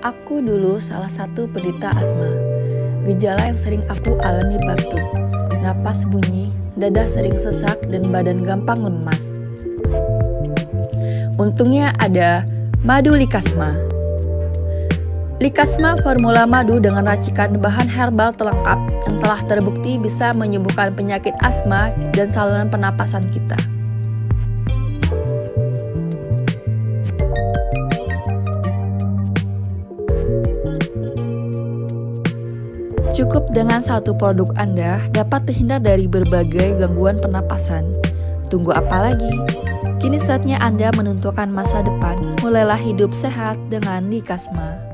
Aku dulu salah satu penderita asma. Gejala yang sering aku alami batuk, napas bunyi, dada sering sesak, dan badan gampang lemas. Untungnya ada madu Likasma. Likasma formula madu dengan racikan bahan herbal terlengkap yang telah terbukti bisa menyembuhkan penyakit asma dan saluran pernapasan kita. Cukup dengan satu produk Anda dapat terhindar dari berbagai gangguan pernapasan. Tunggu apa lagi? Kini saatnya Anda menentukan masa depan. Mulailah hidup sehat dengan Likasma.